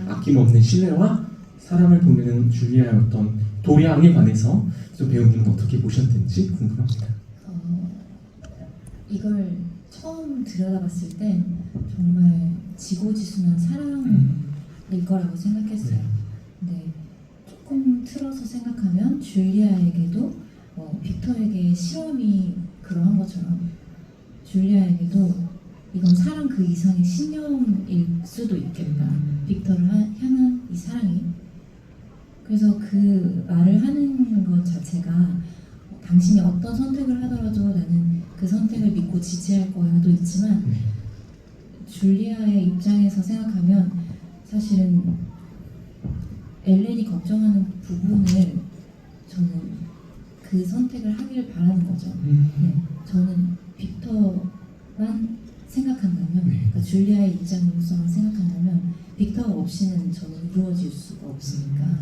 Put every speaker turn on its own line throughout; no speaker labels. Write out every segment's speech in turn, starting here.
아낌없는 신뢰와 사랑을 보내는 줄리아의 어떤 도량에 관해서 좀 배우님은 어떻게 보셨는지 궁금합니다.
이걸 처음 들여다봤을 땐 정말 지고지순한 사랑일 거라고 생각했어요. 근데 조금 틀어서 생각하면 줄리아에게도 빅터에게 실험이 그러한 것처럼 줄리아에게도 이건 사랑 그 이상의 신념일 수도 있겠다. 빅터를 향한 이 사랑이. 그래서 그 말을 하는 것 자체가 당신이 어떤 선택을 하더라도 나는 그 선택을 믿고 지지할 거야도 있지만 줄리아의 입장에서 생각하면 사실은 엘렌이 걱정하는 부분을 저는 그 선택을 하길 바라는 거죠. 네, 저는 빅터만 생각한다면, 그러니까 줄리아의 입장으로서만 생각한다면 빅터가 없이는 저는 이루어질 수가 없으니까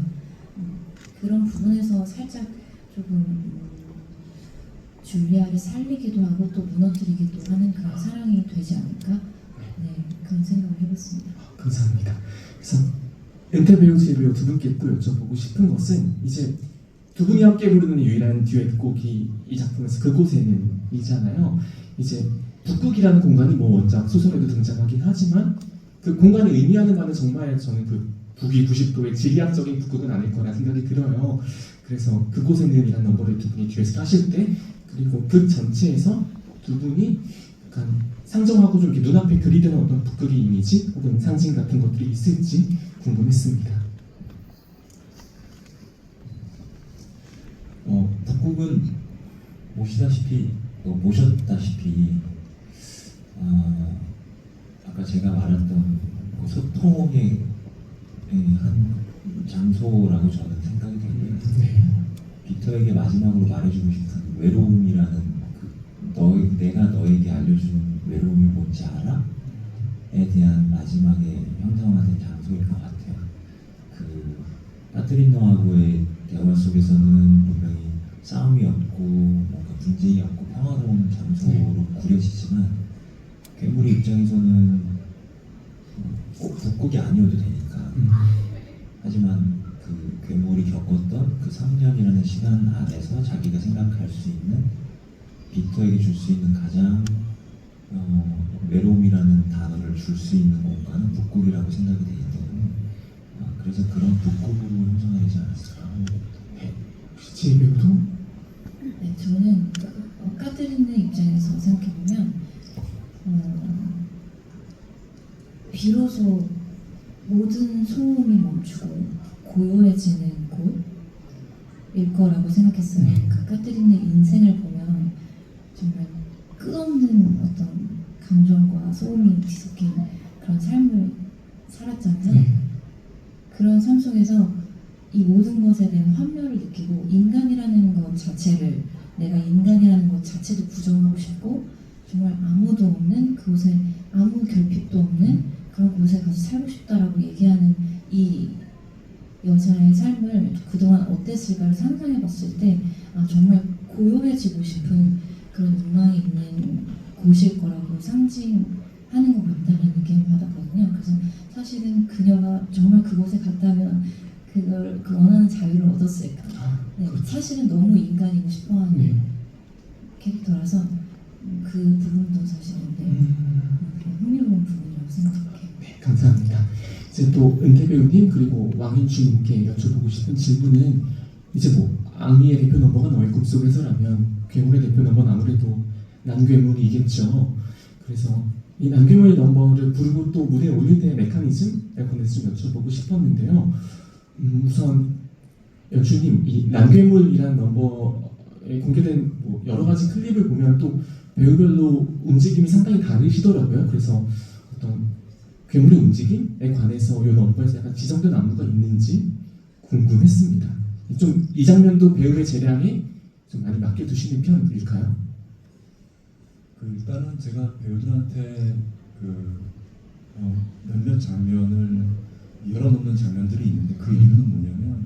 그런 부분에서 살짝 조금 줄리아를 살리기도 하고 또 무너뜨리기도 하는 그런 사랑이 되지 않을까? 네, 그런 생각을 해봤습니다.
감사합니다. 그래서 은퇴 배우 제배우 두 분께 또 여쭤보고 싶은 것은 이제 두 분이 함께 부르는 유일한 듀엣곡이 이 작품에서 그곳에는 이잖아요. 이제 북극이라는 공간이 뭐 원작 소설에도 등장하긴 하지만 그 공간이 의미하는 바는 정말 저는 그 북위 90도의 지리학적인 북극은 아닐 거라 생각이 들어요. 그래서 그곳에는 이라는 넘버를 두 분이 듀엣을 하실 때 그리고 극 전체에서 두 분이 약간 상정하고 좀 이렇게 눈앞에 그리는 어떤 북극의 이미지 혹은 상징 같은 것들이 있을지 궁금했습니다.
북극은 모셨다시피 아까 제가 말했던 그 소통의 한 장소라고 저는 생각이 되고요. 빅터에게 마지막으로 말해주고 싶은 외로움이라는 내가 너에게 알려주는 외로움이 뭔지 알아? 에 대한 마지막에 형성화된 장소일 것 같아요. 그 카트리노하고의 대화 속에서는 분명히 싸움이 없고 뭔가 분쟁이 없고 평화로운 장소로 구려지지만 괴물의 입장에서는 꼭 북극이 아니어도 되니까 하지만 그 괴물이 겪었던 그 3년이라는 시간 안에서 자기가 생각할 수 있는 빅터에게 줄 수 있는 가장 외로움이라는 단어를 줄 수 있는 공간은 북극이라고 생각이 되기 때문에 그래서 그런 북극으로 형성하지 않았을까.
혹시 제배우도?
네, 저는 까트리는 입장에서 생각해보면 비로소 모든 소음이 멈추고 고요해지는 곳일 거라고 생각했어요. 그 까트리는 인생을 보면 정말 끝없는 어떤 감정과 소음이 뒤섞인 그런 삶을 살았잖아요. 그런 삶 속에서 이 모든 것에 대한 환멸을 느끼고 인간이라는 것 자체를 내가 인간이라는 것 자체도 부정하고 싶고 정말 아무도 없는 그곳에 아무 결핍도 없는 그런 곳에 가서 살고 싶다라고 얘기하는 이 여자의 삶을 그동안 어땠을까를 상상해봤을 때 정말 고요해지고 싶은 그런 욕망이 있는 곳일 거라고 상징하는 것 같다는 느낌을 받았거든요. 그래서 사실은 그녀가 정말 그곳에 갔다면 그걸 그 원하는 자유를 얻었을까? 네, 사실은 너무 인간이고 싶어하는 캐릭터라서 그 부분도 사실은 흥미로운 부분이라고 생각해요.
네, 감사합니다. 이제 또 은퇴 배우님 그리고 왕윤주님께 여쭤보고 싶은 질문은 이제 뭐 앙리의 대표 넘버가 너의 꿈속에서라면 괴물의 대표 넘버는 아무래도 난괴물이겠죠. 그래서 이 난괴물 넘버를 부르고 또 무대에 올릴 때의 메커니즘에 관해서 좀 여쭤보고 싶었는데요. 우선 연주님, 이 난괴물이라는 넘버에 공개된 뭐 여러 가지 클립을 보면 또 배우별로 움직임이 상당히 다르시더라고요. 그래서 어떤 괴물의 움직임에 관해서 이 넘버에서 약간 지정된 안무가 있는지 궁금했습니다. 좀 이 장면도 배우의 재량에 좀 많이 맡겨두시는 편일까요?
일단은 제가 배우들한테 몇몇 장면을 열어놓는 장면들이 있는데 그 이유는 뭐냐면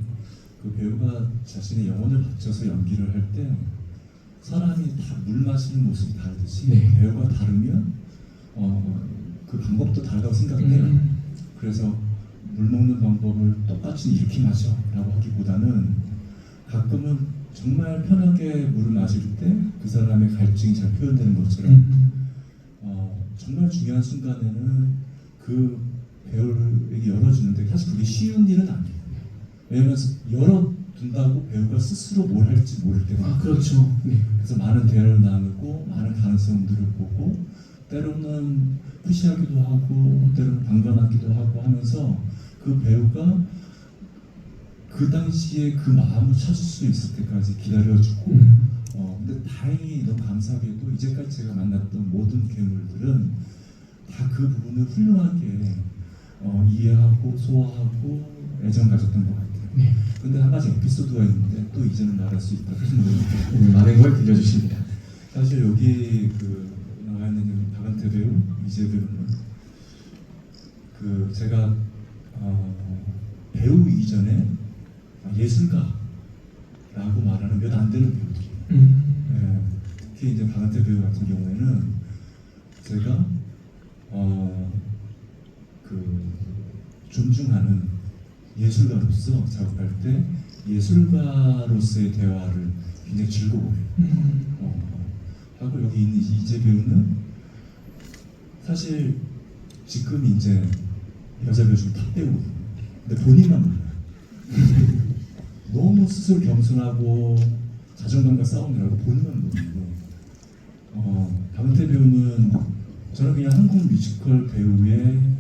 그 배우가 자신의 영혼을 바쳐서 연기를 할 때 사람이 다 물 마시는 모습이 다르듯이 배우가 다르면 그 방법도 다르다고 생각을 해요. 그래서 물 먹는 방법을 똑같이 이렇게 마셔라고 하기보다는 가끔은 정말 편하게 물을 마실 때 그 사람의 갈증이 잘 표현되는 것처럼 정말 중요한 순간에는 그 배우에게 열어주는데 사실 그게 쉬운 일은 아니에요. 왜냐하면 열어둔다고 배우가 스스로 뭘 할지 모를 때가
아, 그렇죠. 네.
그래서 많은 대화를 나누고 많은 가능성들을 보고 때로는 푸시하기도 하고 때로는 방관하기도 하고 하면서 그 배우가 그 당시에 그 마음을 찾을 수 있을 때까지 기다려주고 근데 다행히 너무 감사하게도 이제까지 제가 만났던 모든 괴물들은 다 그 부분을 훌륭하게 이해하고 소화하고 애정 가졌던 것 같아요.
네.
근데 한 가지 에피소드가 있는데 또 이제는 말할 수 있다.
오늘 많은 걸 들려주십니다.
사실 여기 그 나와 있는 박은태 배우, 이재 배우는 그 제가 배우 이전에 예술가라고 말하는 몇 안 되는 배우들이에요. 예, 특히 이제 박은태 배우 같은 경우에는 제가 그 존중하는 예술가로서 작업할 때 예술가로서의 대화를 굉장히 즐거워해요. 하고 여기 있는 이재 배우는 사실 지금 이제 여자 배우 중에 탑 배우거든요. 근데 본인만 몰라요. 너무 스스로 겸손하고 자존감과 싸우느라고 본인만 모르는데 박은태 배우는 저는 그냥 한국 뮤지컬 배우의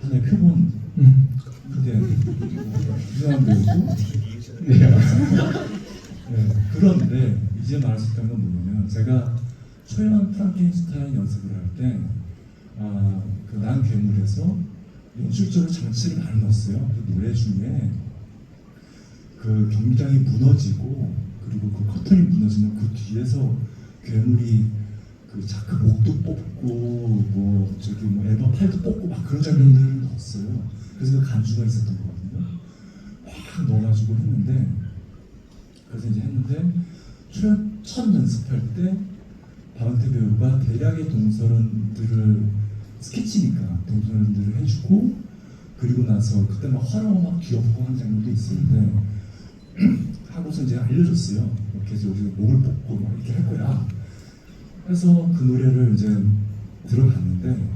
하나의 표본. 근데 유명한 배우고
네.
네, 그런데 이제 말할 수 있다는 건 뭐냐면 제가 초연 프랑켄슈타인 연습을 할 때 그 난 괴물에서 연출적으로 장치를 많이 넣었어요. 그 노래 중에 그 경기장이 무너지고 그리고 그 커튼이 무너지면 그 뒤에서 괴물이 그 자크 목도 뽑고 뭐 저기 뭐 앨범 팔도 뽑고 막 그런 장면들을 넣었어요. 그래서 그 간주가 있었던 거거든요. 확 넣어가지고 했는데 그래서 이제 했는데 첫 연습할 때 박은태 배우가 대략의 동선들을 스케치니까 동선들을 해주고 그리고 나서 그때 막 화나고 막 귀엽고 하는 장면도 있었는데 하고서 이제 알려줬어요. 이렇게 해서 여기서 목을 뽑고 막 이렇게 할 거야. 그래서 그 노래를 이제 들어갔는데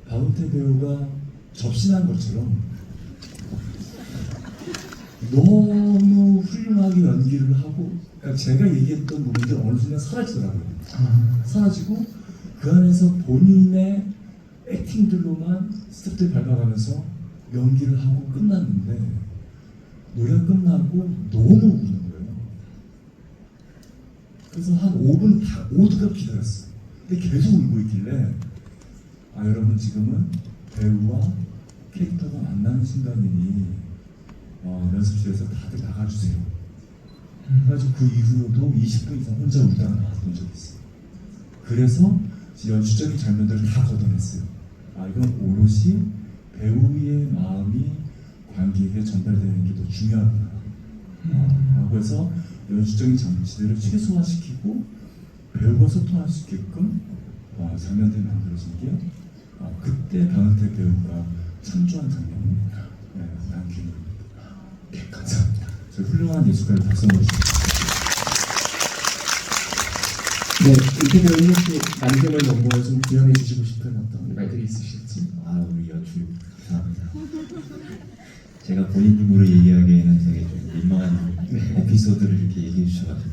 박은태 배우가 접신한 것처럼 너무 훌륭하게 연기를 하고 그러니까 제가 얘기했던 부분들이 어느 순간 사라지더라고요. 사라지고 그 안에서 본인의 액팅들로만 스텝들 밟아가면서 연기를 하고 끝났는데 노래가 끝나고 너무 우는 거예요. 그래서 한 5분 다 모두가 기다렸어요. 근데 계속 울고 있길래 여러분 지금은 배우와 캐릭터가 만나는 순간이니 연습실에서 다들 나가주세요. 그래가지고 그 이후로도 20분 이상 혼자 울다가 나왔던 적이 있어요. 그래서 연출적인 장면들을 다 걷어냈어요. 이건 오롯이 배우의 마음이 관객에게 전달되는 게 더 중요하구나. 라고 해서 연출적인 장치들을 최소화시키고 배우가 소통할 수 있게끔 장면들이 만들어진 게 그때 박은태 배우가 창조한 장면입니다. 난 괴물입니다.
네, 감사합니다.
저희 훌륭한 예술가를 박수한번 주십시오.
네, 은태 배우님 혹시 남경을 넘보에 좀 구현해 주시고 싶은 어떤 말들이 있으실지?
우리 연출 감사합니다. 제가 본인 입으로 얘기하기에는 되게 좀 민망한 에피소드를 이렇게 얘기해 주셔가지고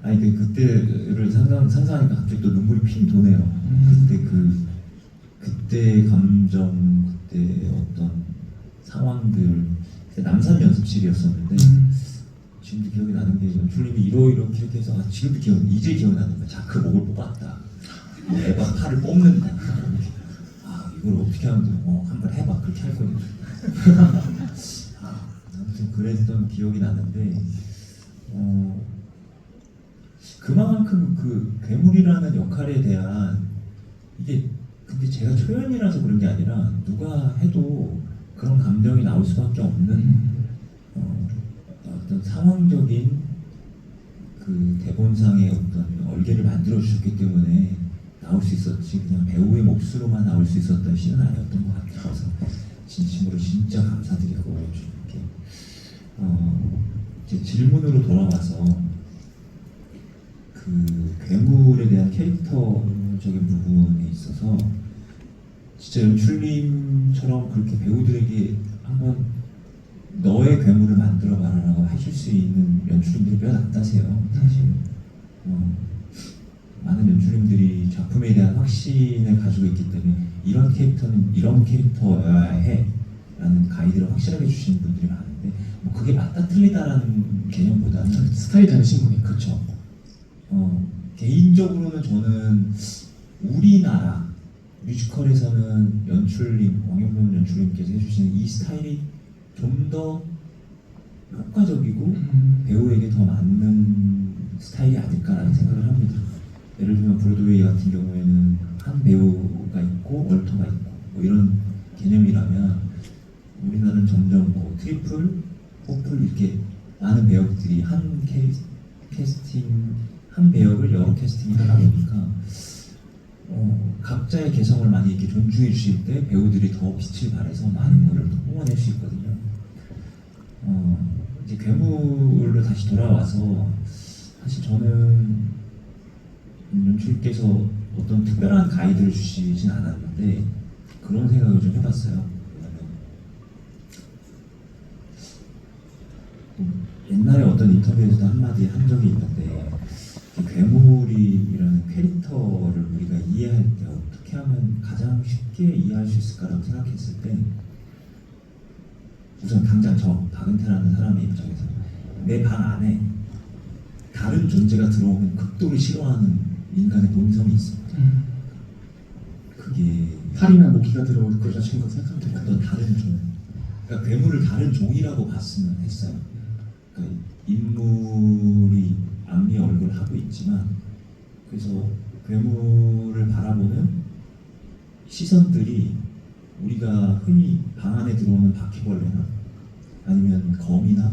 그때를 상상하니까 갑자기 또 눈물이 핑 도네요. 그때 감정, 그때 어떤 상황들, 그때 남산 연습실이었었는데 지금도 기억이 나는 게 연출님이 이렇게 해서 지금도 이제 기억이 나는 거야. 자크 목을 뽑았다. 뭐 에바 팔을 뽑는다. 이걸 어떻게 하면 돼? 한번 해봐. 그렇게 할 거니까. 아무튼 그랬던 기억이 나는데 그만큼 그 괴물이라는 역할에 대한 이게 근데 제가 초연이라서 그런 게 아니라 누가 해도 그런 감정이 나올 수밖에 없는 어떤 상황적인 그 대본상의 어떤 얼개를 만들어 주셨기 때문에 나올 수 있었지 그냥 배우의 몫으로만 나올 수 있었던 씬은 아니었던 것 같아요. 그래서 진심으로 진짜 감사드리고 좀 이렇게 제 질문으로 돌아와서 그 괴물에 대한 캐릭터적인 부분에 있어서 진짜 연출님처럼 그렇게 배우들에게 한번 너의 괴물을 만들어 봐라라고 하실 수 있는 연출님들이 몇 안 다세요 사실. 많은 연출님들이 작품에 대한 확신을 가지고 있기 때문에 이런 캐릭터는 이런 캐릭터여야 해 라는 가이드를 확실하게 주시는 분들이 많은데 뭐 그게 맞다 틀리다라는 개념보다는
스타일이 다르신 거니까.
그렇죠. 개인적으로는 저는 우리나라 뮤지컬에서는 연출님, 왕영돈 연출님께서 해주시는 이 스타일이 좀 더 효과적이고 배우에게 더 맞는 스타일이 아닐까라는 생각을 합니다. 예를 들면 브로드웨이 같은 경우에는 한 배우가 있고 월터가 있고 뭐 이런 개념이라면 우리나라는 점점 뭐 트리플, 포플 이렇게 많은 배역들이 한 캐스팅 한 배역을 여러 캐스팅이 하다 보니까 각자의 개성을 많이 이렇게 존중해 주실 때 배우들이 더 빛을 발해서 많은 거를 더 뿜어낼 수 있거든요. 이제 괴물로 다시 돌아와서 사실 저는 연출께서 어떤 특별한 가이드를 주시진 않았는데 그런 생각을 좀 해봤어요. 옛날에 어떤 인터뷰에서도 한마디 한 적이 있는데 괴물이라는 캐릭터를 우리가 이해할 때 어떻게 하면 가장 쉽게 이해할 수 있을까라고 생각했을 때 우선 당장 저 박은태라는 사람의 입장에서 내 방 안에 다른 존재가 들어오면 극도로 싫어하는 인간의 본성이 있습니다. 그게
팔이나 모기가 들어올 거라 생각 생각하면 될까요?
어떤 다른 종, 그러니까 괴물을 다른 종이라고 봤으면 했어요. 그러니까 인물이 앞니 얼굴을 하고 있지만 그래서 괴물을 바라보는 시선들이 우리가 흔히 방 안에 들어오는 바퀴벌레나 아니면 거미나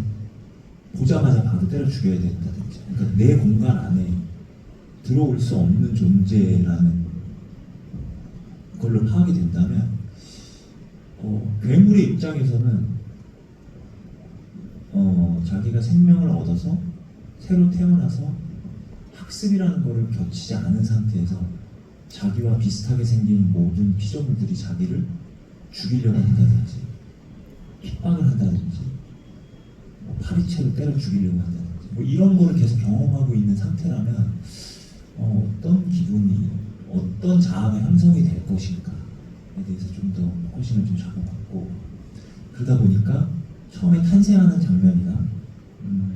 보자마자 바로 때려 죽여야 된다든지 그러니까 내 공간 안에 들어올 수 없는 존재라는 걸로 파악이 된다면 괴물의 입장에서는 자기가 생명을 얻어서 새로 태어나서 학습이라는 것을 거치지 않은 상태에서 자기와 비슷하게 생긴 모든 피조물들이 자기를 죽이려고 한다든지 핍박을 한다든지 뭐 파리채로 때려 죽이려고 한다든지 뭐 이런 거를 계속 경험하고 있는 상태라면 어떤 기분이 어떤 자아가 형성이 될 것인가에 대해서 좀 더 호신을 좀 잡아봤고 그러다 보니까 처음에 탄생하는 장면이나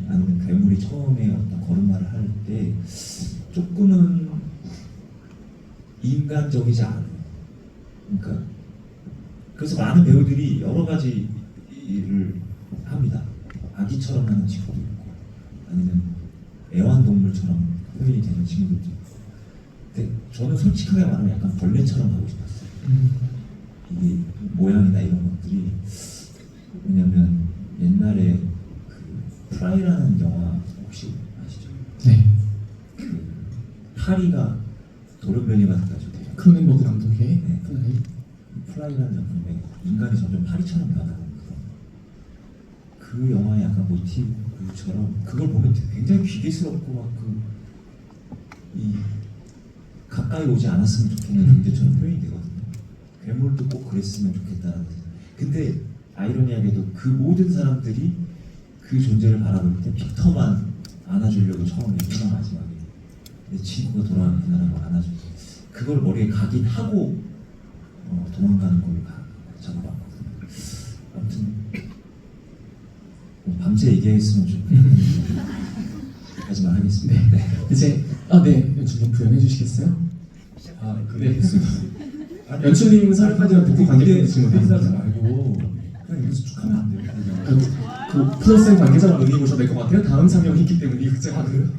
아니면 괴물이 처음에 어떤 걸음마를 할 때 조금은 인간적이지 않은 그러니까 그래서 많은 배우들이 여러 가지 일을 합니다. 아기처럼 하는 친구도 있고 아니면 애완동물처럼 표현이 되는 친구들도 있고 근데 저는 솔직하게 말하면 약간 벌레처럼 하고 싶었어요. 이게 모양이나 이런 것들이 왜냐면 옛날에 그 프라이라는 영화 혹시 아시죠?
네.
그 파리가 돌연변이가 돼가지고
크로넨버그 감독의
네.
플라이.
프라이라는 작품에 인간이 점점 파리처럼 변하는 그 영화의 약간 모티브처럼 그걸 보면 굉장히 기괴스럽고 막 이 가까이 오지 않았으면 좋겠는 존재처럼 표현이 되거든요. 괴물도 꼭 그랬으면 좋겠다는 거죠. 근데 아이러니하게도 그 모든 사람들이 그 존재를 바라볼 때 빅터만 안아주려고 처음에 맨날 마지막에 내 친구가 돌아왔구나라고 안아주고 그걸 머리에 각인하고 도망가는 걸 잡아봤거든요. 아무튼 밤새 얘기했으면 좋겠는데 여기까지만 하겠습니다. 네.
이제 네 연출님 부연해 주시겠어요?
네.
연출님 설까지만 듣고 관객분들 질문
하지
드릴게요.
말고 그냥 여기서 쭉 하면 안 돼요.
그 플러스 관계자만 의미 보셔도 될 것 같아요. 다음 상영이 있기 때문에 이 극장은.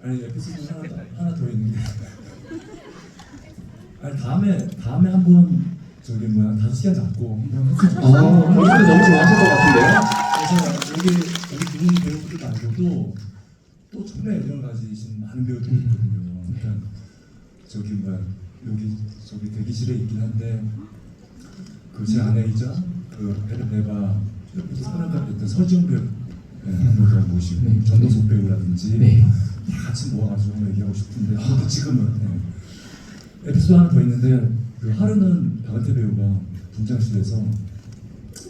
아니 에피소드 하나 더 있는데 아니 다음에 한번 저기 5시간 잡고 한번 했으면
이분은 너무 좋아하실 것 같은데요?
그래서 여기 두 분 배우들 말고도 또 정말 애정을 가지신 많은 배우들이 있거든요. 그러니까 저기 뭐야 여기 저기 대기실에 있긴 한데 그 제 아내이자 그 베르네바 옆에서 사랑받았던 서지웅 배우 한번 모시고
네.
전도석 배우라든지
네.
다 같이 모아가지고 얘기하고 싶은데 저도 지금은 에피소드 하나 더 있는데 그 하루는 박은태 배우가 분장실에서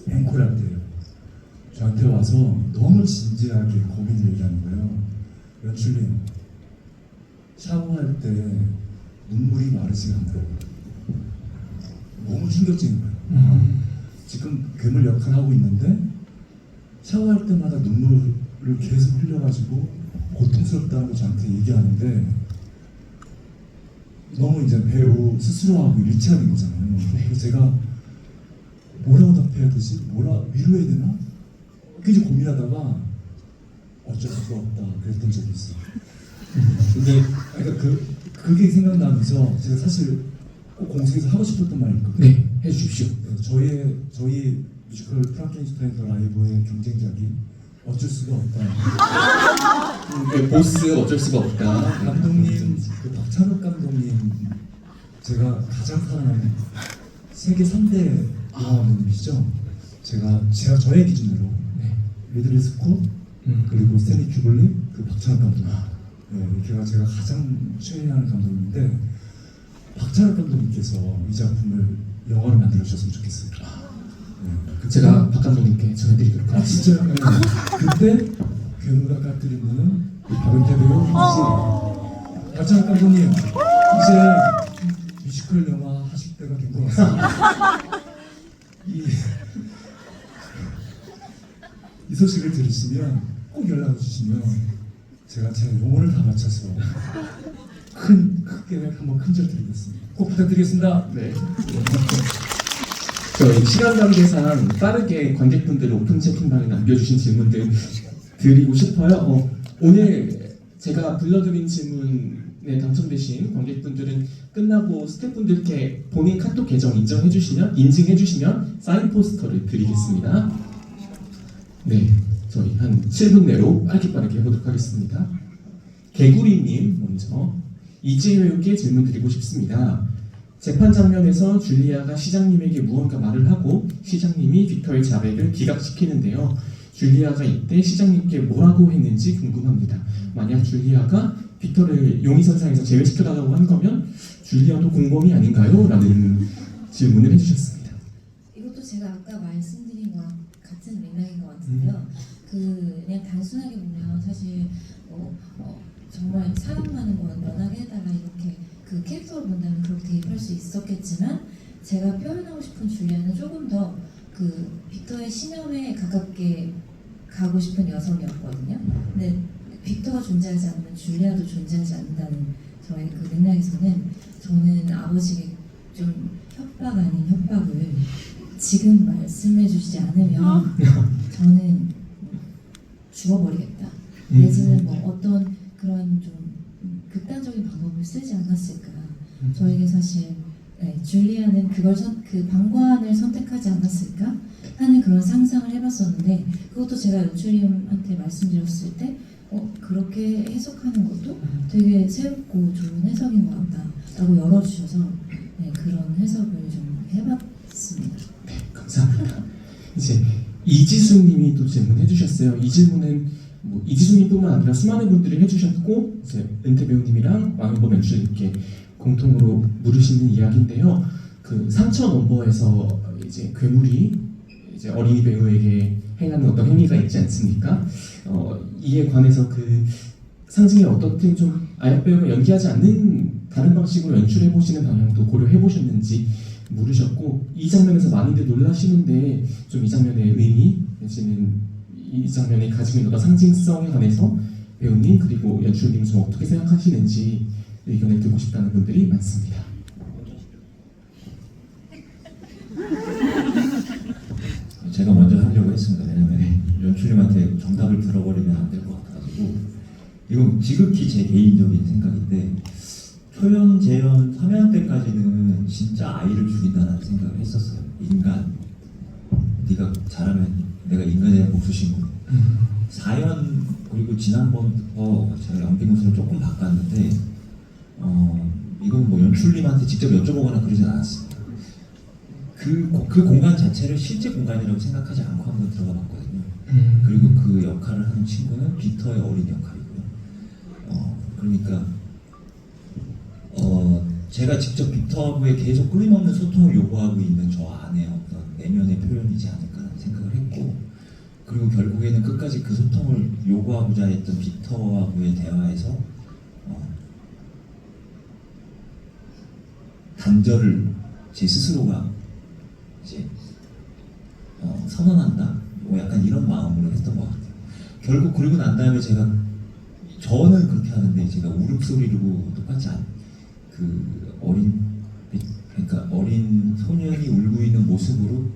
앵콜 할 때요 저한테 와서 너무 진지하게 고민을 얘기하는 거예요. 연출님 샤워할 때 눈물이 마르지가 않아요. 너무 충격적인 거예요. 지금 괴물 역할 하고 있는데 샤워할 때마다 눈물을 계속 흘려가지고 고통스럽다고 저한테 얘기하는데 너무 이제 배우 스스로하고 일치하는 거잖아요. 그래서 제가 뭐라고 답해야 되지? 뭐라 위로해야 되나? 굉장히 고민하다가 어쩔 수가 없다 그랬던 적이 있어요. 근데 그러니까 그게 생각나면서 제가 사실 꼭 공식에서 하고 싶었던 말이 있거든요.
네, 해주십시오.
저희 뮤지컬 프랑켄슈타인 더 라이브의 경쟁작이 어쩔 수가 없다.
네, 보스 어쩔 수가 없다.
감독님, 그 박찬욱 감독님 제가 가장 사랑하는 세계 3대 영화 감독님이시죠. 제가 저의 기준으로
네.
리들리 스콧 그리고 스탠리 큐블리 그 박찬욱 감독님 제가 가장 최애하는 감독님인데 박찬욱 감독님께서 이 작품을 영화로 만들어 주셨으면 좋겠어요.
제가 박 감독님께 전해드리도록
아
하겠습니다.
진짜요? 그때 괴물가 까뜨리는 박은태 배우 박찬욱 감독님 이제 뮤지컬 영화 하실 때가 된 것 같습니다. 이 소식을 들으시면 꼭 연락을 주시면 제가 제 영혼을 다 바쳐서 크게 한번 큰절 드리겠습니다. 꼭 부탁드리겠습니다.
네. 저희 시간 관계상 빠르게 관객분들 오픈 채팅방에 남겨주신 질문들 드리고 싶어요. 오늘 제가 불러드린 질문에 당첨되신 관객분들은 끝나고 스태프분들께 본인 카톡 계정 인증해주시면 사인 포스터를 드리겠습니다. 네, 저희 한 7분 내로 빠르게 해보도록 하겠습니다. 개구리님 먼저 이지혜 배우께 질문 드리고 싶습니다. 재판 장면에서 줄리아가 시장님에게 무언가 말을 하고 시장님이 빅터의 자백을 기각시키는데요. 줄리아가 이때 시장님께 뭐라고 했는지 궁금합니다. 만약 줄리아가 빅터를 용의선상에서 제외시켜달라고 한 거면 줄리아도 공범이 아닌가요? 라는 질문을 해주셨습니다.
이것도 제가 아까 말씀드린 거랑 같은 맥락인 것 같은데요. 그냥 단순하게 보면 사실 정말 사람 많은 건 면하게 해달라 이렇게 그 캐릭터를 본다면 그렇게 대입할 수 있었겠지만 제가 표현하고 싶은 줄리아는 조금 더 그 빅터의 신념에 가깝게 가고 싶은 여성이었거든요. 근데 빅터가 존재하지 않으면 줄리아도 존재하지 않는다는 저의 그 맥락에서는 저는 아버지에게 좀 협박 아닌 협박을 지금 말씀해 주시지 않으면 저는 죽어버리겠다. 내지는 뭐 어떤 그런 좀 극단적인 방법을 쓰지 않았을까. 저에게 사실 줄리아는 그 방관을 선택하지 않았을까 하는 그런 상상을 해봤었는데 그것도 제가 연출님한테 말씀드렸을 때 그렇게 해석하는 것도 되게 새롭고 좋은 해석인 것 같다라고 열어주셔서 그런 해석을 좀 해봤습니다.
네, 감사합니다. 이제 이지수님이 또 질문해 주셨어요. 이 질문은 이지수님뿐만 아니라 수많은 분들이 해주셨고 이제 은퇴 배우님이랑 왕현범 연출님께 공통으로 물으시는 이야기인데요. 그 상처 넘버에서 이제 괴물이 이제 어린이 배우에게 행하는 어떤 행위가 있지 않습니까? 이에 관해서 그 상징이 어떻든 좀 아역 배우가 연기하지 않는 다른 방식으로 연출해 보시는 방향도 고려해 보셨는지 물으셨고 이 장면에서 많이들 놀라시는데 좀 이 장면의 의미 내지는 이 장면이 가지고 있는 어떤 상징성에 관해서 배우님 그리고 연출님 좀 어떻게 생각하시는지 의견을 듣고 싶다는 분들이 많습니다.
제가 먼저 하려고 했습니다. 왜냐면 연출님한테 정답을 들어버리면 안 될 것 같아가지고 이건 지극히 제 개인적인 생각인데 초연, 재연, 3연 때까지는 진짜 아이를 죽인다는 생각을 했었어요. 인간, 네가 잘하면 내가 인간에 대한 복수심고 4연 그리고 지난번부터 제가 연기 모습을 조금 바꿨는데 이건 뭐 연출님한테 직접 여쭤보거나 그러진 않았습니다. 그 공간 자체를 실제 공간이라고 생각하지 않고 한번 들어가 봤거든요. 그리고 그 역할을 하는 친구는 빅터의 어린 역할이고요. 그러니까 제가 직접 빅터하고의 계속 끊임없는 소통을 요구하고 있는 저 안에 어떤 내면의 표현이지 않을까라는 생각을 했고, 그리고 결국에는 끝까지 그 소통을 요구하고자 했던 빅터하고의 대화에서 단절을 제 스스로가 이제 선언한다, 뭐 약간 이런 마음으로 했던 것 같아요. 결국 그리고 난 다음에 저는 그렇게 하는데, 제가 울음소리로 똑같이 그 그러니까 어린 소년이 울고 있는 모습으로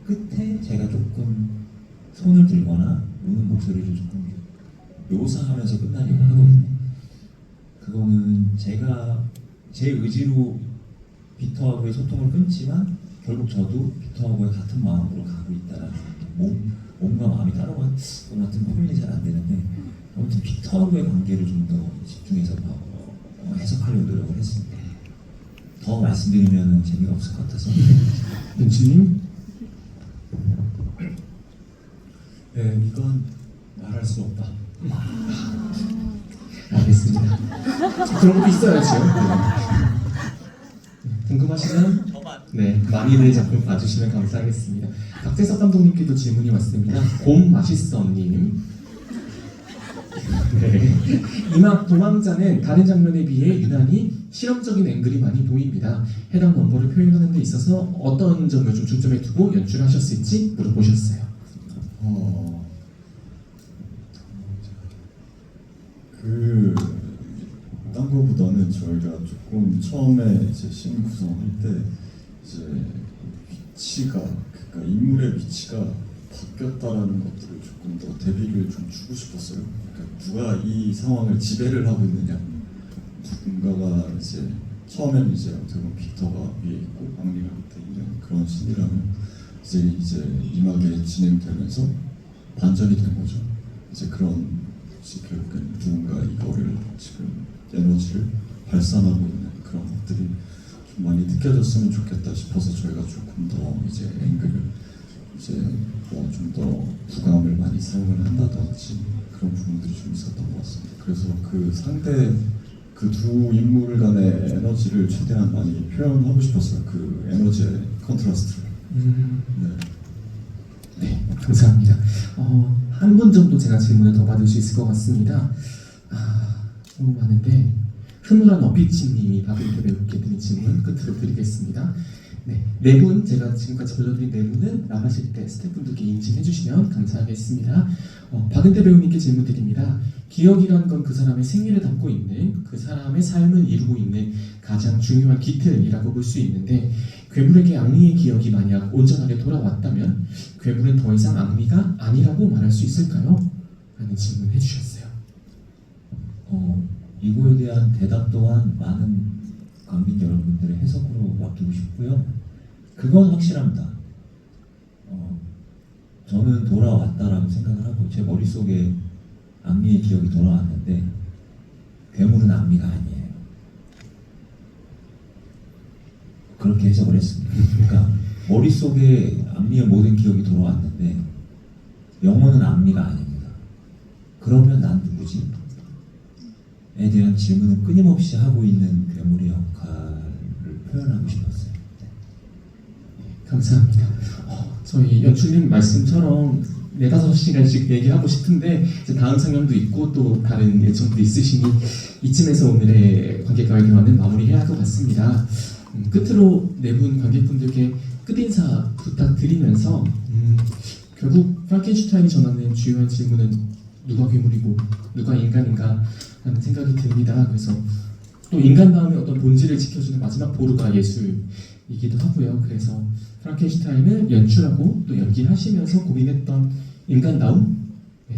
끝에 제가 조금 손을 들거나 우는 목소리를 조금 묘사하면서 끝나려고 하거든요. 그거는 제가 제 의지로 빅터하고의 소통을 끊지만 결국 저도 빅터하고의 같은 마음으로 가고 있다라는, 몸과 마음이 따로 가는 같은 표현이 잘 안 되는데, 아무튼 빅터하고의 관계를 좀 더 집중해서 해석하려고 노력을 했습니다. 더 말씀드리면 재미가 없을 것 같아서.
연출님?
네, 이건 말할 수 없다.
알겠습니다. 그런 것도 있어야죠. 궁금하시면 네, 많이들 작품 봐주시면 감사하겠습니다. 박재석 감독님께도 질문이 왔습니다. 곰 맛있어님. 네. 이막 도망자는 다른 장면에 비해 유난히 실험적인 앵글이 많이 보입니다. 해당 넘버를 표현하는 데 있어서 어떤 점을 좀 중점에 두고 연출하셨을지 물어보셨어요.
딴 거보다는 저희가 조금 처음에 이제 씬 구성할 때 이제 위치가, 그러니까 인물의 위치가 바뀌었다라는 것들을 조금 더 대비를 좀 주고 싶었어요. 그러니까 누가 이 상황을 지배를 하고 있느냐, 누군가가 이제 처음에는 이제 어떻게 보면 빅터가 위에 있고 앙리가 밑에 있는 그런 신이라면 이제 이막에 진행되면서 반전이 된 거죠. 이제 그런 결국엔 누군가 이거를 지금 에너지를 발산하고 있는 그런 것들이 좀 많이 느껴졌으면 좋겠다 싶어서 저희가 조금 더 이제 앵글을 이제 뭐 좀 더 부감을 많이 사용을 한다든지 그런 부분들이 좀 있었던 것 같습니다. 그래서 그 상대 그 두 인물 간의 에너지를 최대한 많이 표현하고 싶었어요. 그 에너지의 컨트라스트를. 네.
네, 감사합니다. 한 분 정도 제가 질문을 더 받을 수 있을 것 같습니다. 너무 많은데 흐물한 어피치님이 박은태 배우께 드린 질문 끝으로 드리겠습니다. 네 분, 제가 지금까지 불러드린 네 분은 나가실 때 스태프분들께 인증해 주시면 감사하겠습니다. 박은태 배우님께 질문 드립니다. 기억이란 건 그 사람의 생애를 담고 있는, 그 사람의 삶을 이루고 있는 가장 중요한 기틀이라고 볼 수 있는데, 괴물에게 앙리의 기억이 만약 온전하게 돌아왔다면 괴물은 더 이상 앙리가 아니라고 말할 수 있을까요? 라는 질문을 해주셨어요.
이거에 대한 대답 또한 많은 관객 여러분들의 해석으로 맡기고 싶고요. 그건 확실합니다. 저는 돌아왔다라고 생각을 하고, 제 머릿속에 앙리의 기억이 돌아왔는데 괴물은 앙리가 아니에요. 그렇게 해석을 했습니다. 그러니까 머릿속에 앙리의 모든 기억이 돌아왔는데 영혼은 앙리가 아닙니다. 그러면 난 누구지? 에 대한 질문을 끊임없이 하고 있는 괴물의 역할을 표현하고 싶었어요. 네.
감사합니다. 저희 연출님 말씀처럼 4-5시간씩 얘기하고 싶은데 이제 다음 상영도 있고 또 다른 예정도 있으시니 이쯤에서 오늘의 관객과의 대화는 마무리해야 할 것 같습니다. 끝으로 네 분 관객분들께 끝인사 부탁드리면서 결국 프랑켄슈타인이 전하는 주요한 질문은 누가 괴물이고 누가 인간인가 라는 생각이 듭니다. 그래서 또 인간다움의 어떤 본질을 지켜주는 마지막 보루가 예술이기도 하고요. 그래서 프랑켄슈타인을 연출하고 또 연기하시면서 고민했던 인간다움,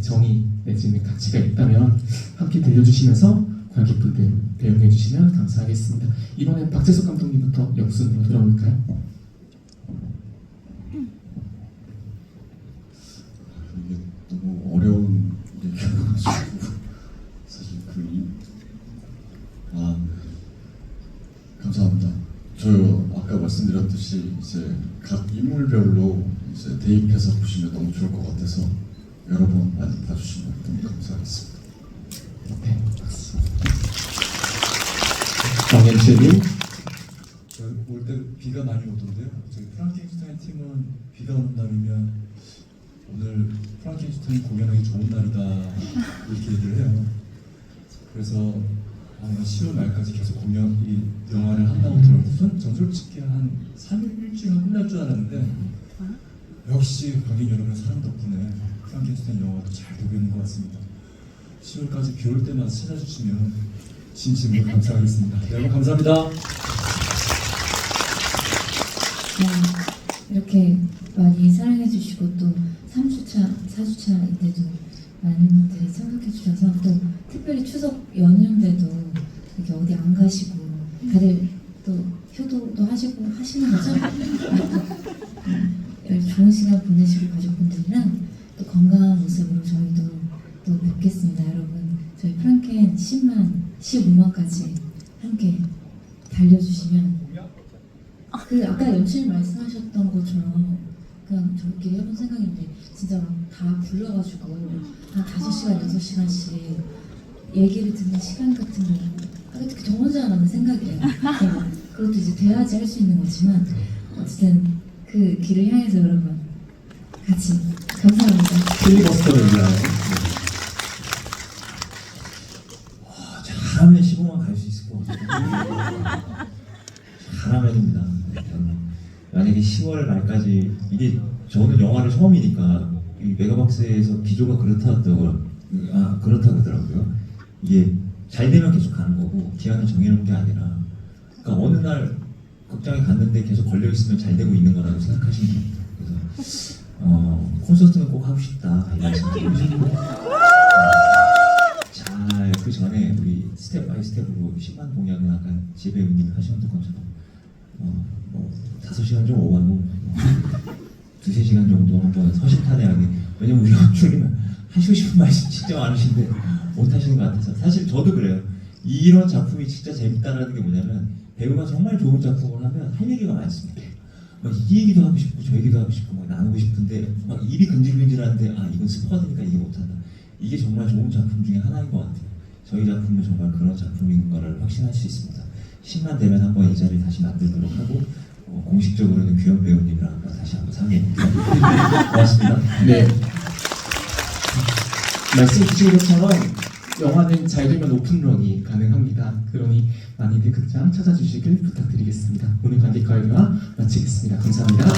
정의 내지는 가치가 있다면 함께 들려주시면서 관객분들 배웅해 주시면 감사하겠습니다. 이번엔 박재석 감독님부터 역순으로 돌아올까요?
이게 너무 어려운 얘기여가지고 사실 아까 말씀드렸듯이 이제 각 인물별로 이제 대입해서 보시면 너무 좋을 것 같아서 여러 번 많이 봐주시면 너무 감사하겠습니다.
네, 박수. 정현철님.
올 때 비가 많이 오던데요. 저희 프랑켄슈타인 팀은 비가 오는 날이면 오늘 프랑켄슈타인 공연하기 좋은 날이다 이렇게 얘기를 해요. 그래서 아마 10월 말까지 계속 이 영화를 한다고 들었는데 전 솔직히 한 3일 일주일 하고 끝날 줄 알았는데 역시 관객 여러분의 사랑 덕분에 프랑켄슈타인 영화도 잘 되고 있는 것 같습니다. 10월까지 비 올 때마다 찾아주시면 진심으로 감사하겠습니다. 네, 여러분 감사합니다.
이렇게 많이 사랑해주시고 또 3주차, 4주차인데도 많은 분들이 참석해주셔서 또 특별히 추석 연휴인데도 이렇게 어디 안 가시고 다들 또 효도도 하시고 하시는 거죠? 좋은 시간 보내시고 가족분들이랑 또 건강한 모습으로 저희도 또 뵙겠습니다. 여러분 저희 프랑켄 10만, 15만까지 함께 달려주시면 그 아까 연출님 말씀하셨던 것처럼 그냥 저희끼리 해본 생각인데 진짜 막 다 불러가지고 한 5시간, 6시간씩 얘기를 듣는 시간 같은 거 특히 저 혼자 나는 생각이에요. 그것도 이제 돼야지 할 수 있는 거지만 어쨌든 그 길을 향해서 여러분 같이 감사합니다.
필리버스터를 위하여.
잘하면 15만 갈 수 있을 것 같아요. 잘하면입니다. 만약에 10월 말까지 이게 저는 영화를 처음이니까 이 메가박스에서 기조가 그렇다 그러더라고요. 이게 잘 되면 계속 가는 거고 기한을 정해놓은 게 아니라 그러니까 어느 날 극장에 갔는데 계속 걸려 있으면 잘 되고 있는 거라고 생각하시면 됩니다. 그래서 콘서트는 꼭 하고 싶다 이 말씀드리고 싶고 잘 그 전에 우리 스텝 바이 스텝으로 10만 공약은 아까 지배우님 하셨던 것처럼 뭐 5시간 좀 오가고 2-3시간 정도 한번 서식탄회하게 왜냐면 우리 연출이면 하시고 싶은 말씀 진짜 많으신데 못 하시는 것 같아서 사실 저도 그래요. 이런 작품이 진짜 재밌다라는 게 뭐냐면 배우가 정말 좋은 작품을 하면 할 얘기가 많습니다. 막 이 얘기도 하고 싶고 저 얘기도 하고 싶고 막 나누고 싶은데 막 입이 근질근질한데 아 이건 스포가 되니까 이게 못한다. 이게 정말 좋은 작품 중에 하나인 것 같아요. 저희 작품은 정말 그런 작품인 거를 확신할 수 있습니다. 10만 되면 한번 이 자리 다시 만들도록 하고 공식적으로는 규현 배우님이랑 한번 다시 한번 상의해볼게요. 고맙습니다.
네. 말씀 주신 것처럼 영화는 잘 되면 오픈런이 가능합니다. 그러니 많이들 극장 찾아주시길 부탁드리겠습니다. 오늘 관객과의 대화 마치겠습니다. 감사합니다.